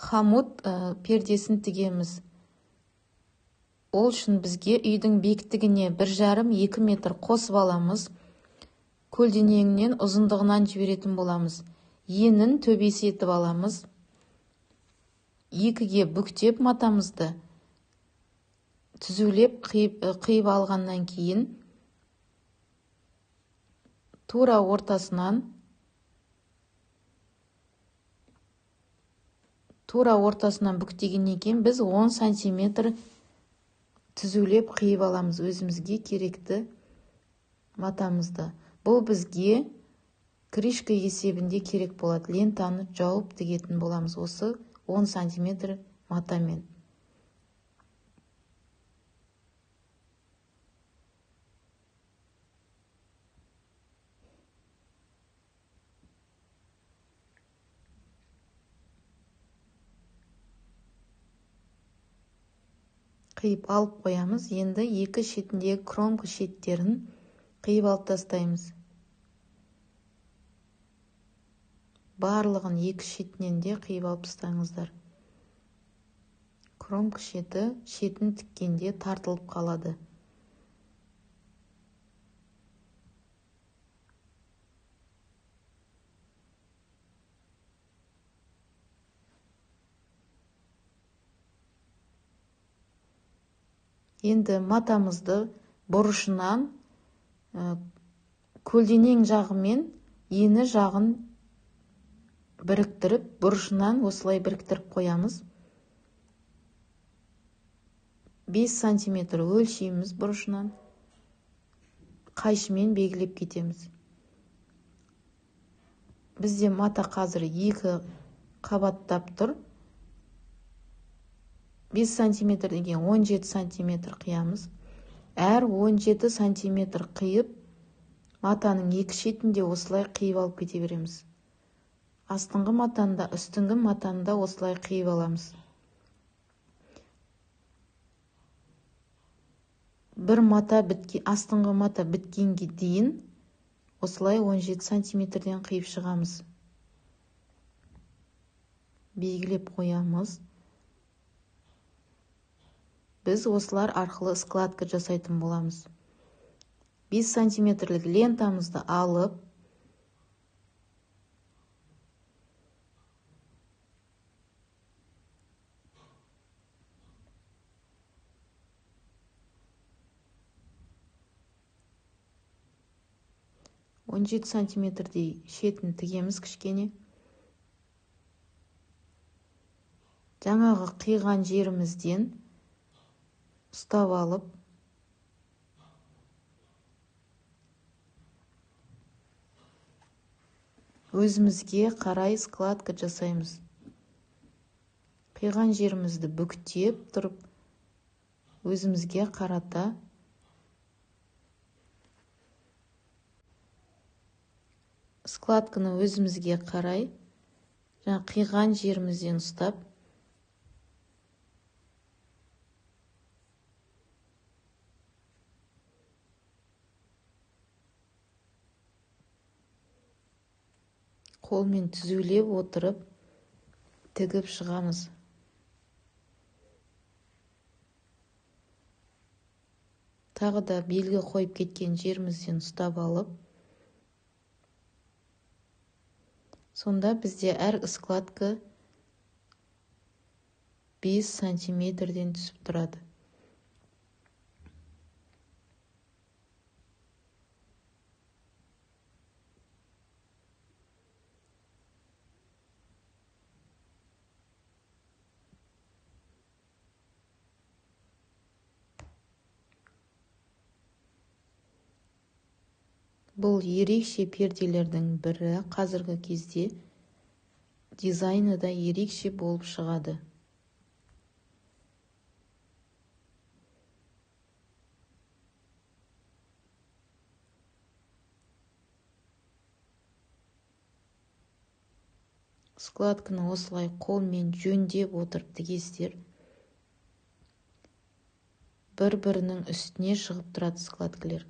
хомут пердесін тігеміз. Ол үшін бізге үйдің биіктігіне 1,5-2 метр қосып аламыз. Көлденеңінен ұзындығынан жіберетін боламыз. Енін төбесі етіп аламыз. 2-ге бүктеп матамызды түзулеп қиып алғаннан кейін тура ортасынан бүктегеннен кейін біз 10 сантиметр түзулеп қиып аламыз өзімізге керекті матамызды. Бұл бізге кришка есебінде керек болады. Лентаны жауып тігетін боламыз осы 10 сантиметр матамен. Қиып алып қоямыз. Енді екі шетіндегі кромка шеттерін қиып алып тастаймыз. Барлығын екі шетінен де қиып алып тастаңыздар. Кромка шетін тіккенде тартылып қалады. Енді матамызды бұрышынан көлденең жағымен ені жағын біріктіріп, бұрышынан осылай біріктіріп қоямыз. 5 сантиметр өлшейміз бұрышынан. Қайшымен белгілеп кетеміз. Бізде мата қазір 2 қабаттап тұр. 5 сантиметр деген 17 сантиметр қиямыз. Әр 17 сантиметр қиып, матаның екі шетінде осылай қиып алып кете береміз. Астыңғы матанда, үстіңгі матанда осылай қиып аламыз. Астыңғы мата біткенге дейін осылай 17 сантиметрден қиып шығамыз. Белгілеп қоямыз. Біз осылар арқылы складка жасайтын боламыз. 5 сантиметрлік лентамызды алып, он 17 сантиметрдей шетін тігеміз кішкене. Жаңағы қиған жерімізден ұстап алып, өзімізге қарай складка жасаймыз. Қиған жерімізді бүктеп тұрып, өзімізге қарата складканы өзімізге қарай қиған жерімізден ұстап, қолмен түзулеп отырып, тігіп шығамыз. Тағы да белгі қойып кеткен жерімізден ұстап алып, сонда бізде әр складка 5 сантиметрден түсіп тұрады. Бұл ерекше перделердің бірі, қазіргі кезде дизайны да ерекше болып шығады. Складканы осылай қолмен жөндеп отырып тігесіздер. Бір-бірінің үстіне шығып тұрады складкалар.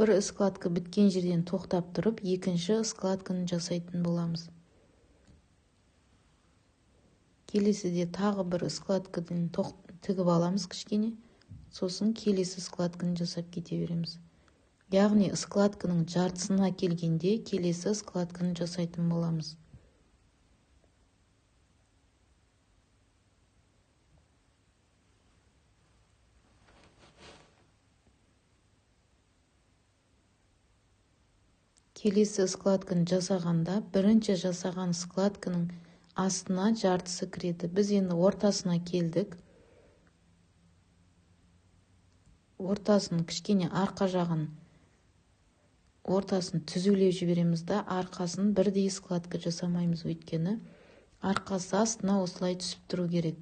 бір складка біткен жерден тоқтап тұрып, екінші складканы жасайтын боламыз. Келесіде тағы бір складкадан тігіп аламыз кішкене, сосын келесі складканы жасап кете береміз. Яғни складканың жартысына келгенде келесі складканы жасайтын боламыз. Келесі складканы жасағанда бірінші жасаған складканың астына жартысы кіреді. Біз енді ортасына келдік. Ортасын кішкене арқа жағын ортасын түзулеп жібереміз да, арқасын бірдей складка жасамаймыз, өйткені арқасы астына осылай түсіп тұру керек.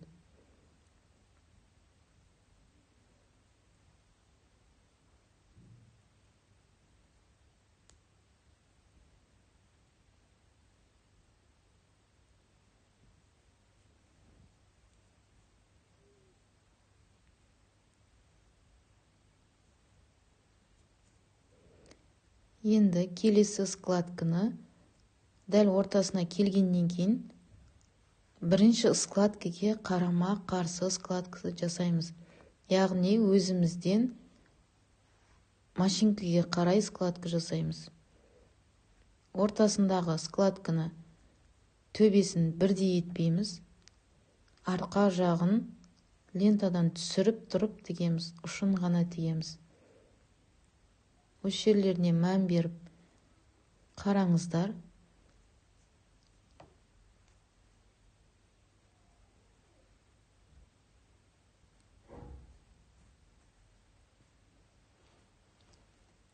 Енді келесі складканы дәл ортасына келгеннен кейін бірінші складкаға қарама-қарсы складканы жасаймыз. Яғни өзімізден машинкаға қарай складка жасаймыз. Ортасындағы складканы төбесін бірдей етпейміз. Арқа жағын лентадан түсіріп тұрып тігеміз, ұшын ғана тігеміз. Осы жерлеріне мән беріп қараңыздар.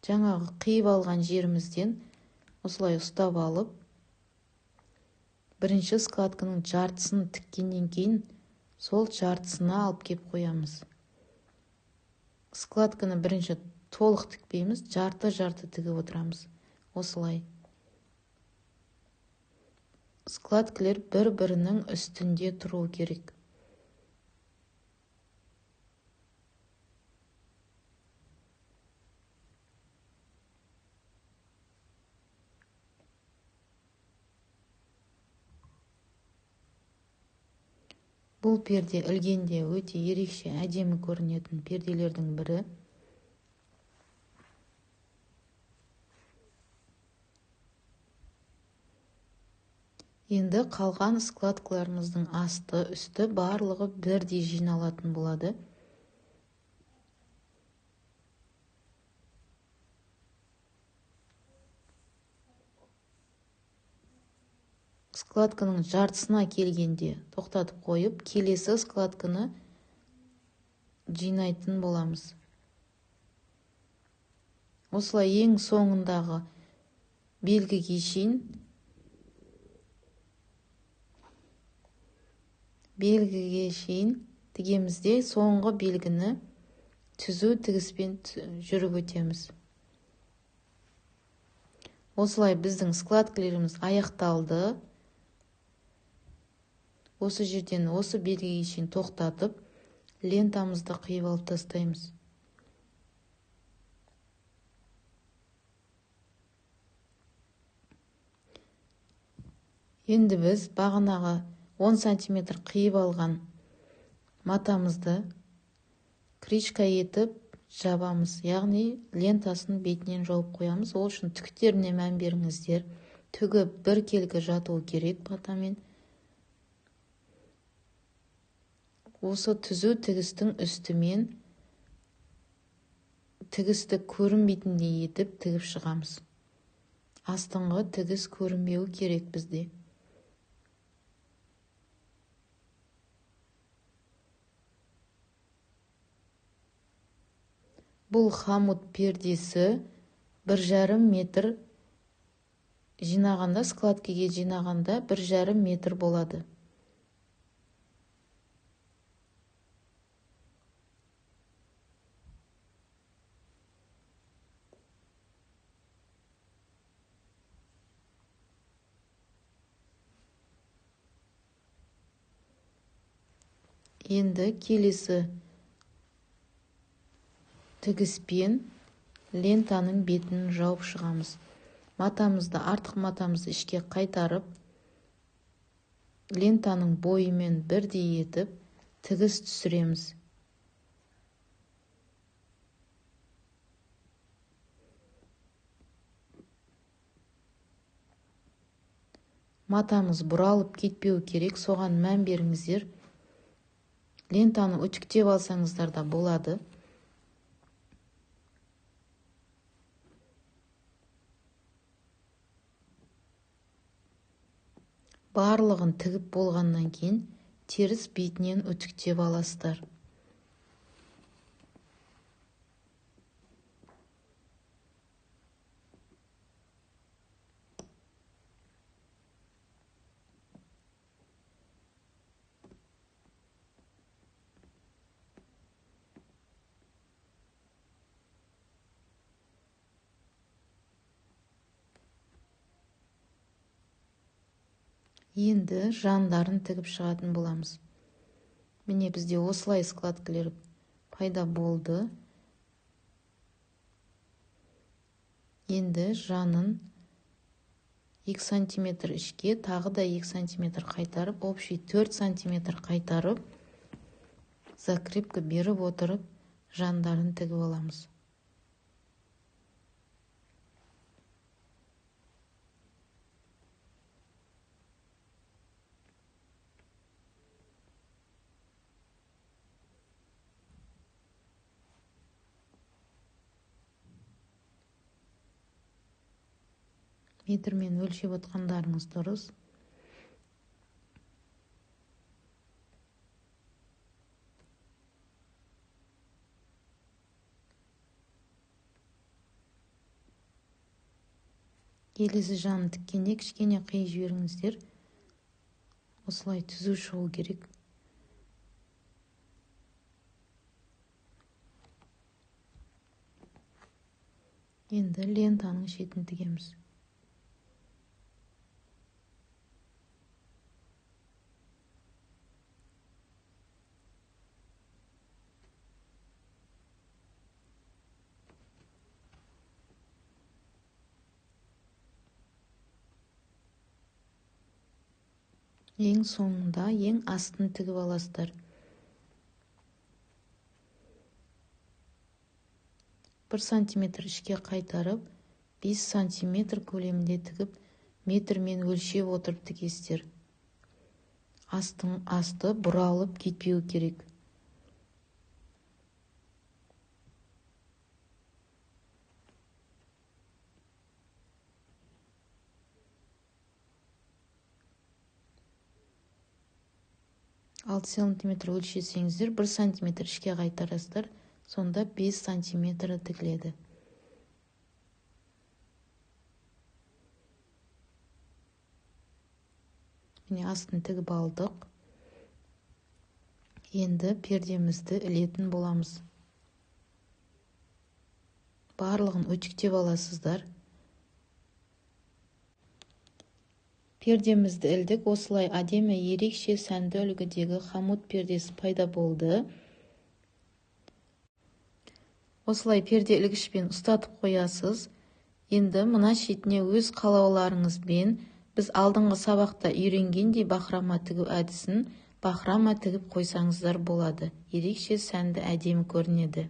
Жаңағы қиып алған жерімізден осылай ұстап алып, бірінші складканың жартысын тіккеннен кейін сол жартысына алып кеп қоямыз. Складканы бірінші толық тікпейміз, жарты-жарты тігіп отырамыз. Осылай. Складкалар бір-бірінің үстінде тұру керек. Бұл перде ілгенде өте ерекше әдемі көрінетін перделердің бірі. Енді қалған складкаларымыздың асты, үсті барлығы бірдей жиналатын болады. Складканың жартысына келгенде тоқтатып қойып, келесі складканы жинайтын боламыз. Осылай ең соңындағы белгіге шейін тігемізде соңғы белгіні түзу тігіспен жүріп өтеміз. Осылай біздің складкаларымыз аяқталды. Осы жерден осы белгіге шейін тоқтатып, лентамызды қиып алып тастаймыз. Енді біз бағанағы 10 сантиметр қиып алған матамызды крючка етіп жабамыз. Яғни лентасын бетінен жауып қоямыз. Ол үшін түктеріне мән беріңіздер. Түгі бір келгі жатуы керек матамен. Осы түзу тігістің үстімен тігісті көрінбейтіндей етіп тігіп шығамыз. Астыңғы тігіс көрінбеуі керек бізде. Бұл хамут пердесі 1,5 метр жинағанда, складкаға жинағанда 1,5 метр болады. Енді келесі тігіспен лентаның бетін жауып шығамыз. Матамызды, артық матамызды ішке қайтарып, лентаның бойымен бірдей етіп тігіс түсіреміз. Матамыз бұралып кетпеу керек, соған мән беріңіздер. Лентаны үтіктеп алсаңыздар да болады. Барлығын тігіп болғаннан кейін теріс бетінен үтіктеп аласыздар. Енді жандарын тігіп шығатын боламыз. Міне бізде осылай складкалар пайда болды. Енді жанын 2 сантиметр ішке, тағы да 2 сантиметр қайтарып, общий 4 сантиметр қайтарып, закрепка беріп отырып, жандарын тігіп аламыз. Метрмен өлшеп отқандарыңыз дұрыс. Келесі жанын тіккенде кішкене қиып жіберіңіздер. Осылай түзу шығу керек. Енді лентаның шетін тігеміз. Ең соңында ең астын тігіп аласыздар. 1 сантиметр ішке қайтарып, 5 сантиметр көлемінде тігіп, метрмен өлшеп отырып тігесіздер. Астың асты бұралып кетпеу керек. Алты сантиметр өлшесеңіздер, 1 сантиметр ішке қайтарасыздар, сонда 5 сантиметр тігіледі. Міне астын тігіп алдық. Енді пердемізді ілетін боламыз. Барлығын үтіктеп аласыздар. Пердемізді ілдік. Осылай әдемі ерекше сәнді үлгідегі хомут пердесі пайда болды. Осылай перде ілгішпен ұстатып қоясыз. Енді мына шетіне өз қалауларыңызбен біз алдыңғы сабақта үйренгендей бақырама тігу әдісін бақырама тігіп қойсаңыздар болады. Ерекше сәнді әдемі көрінеді.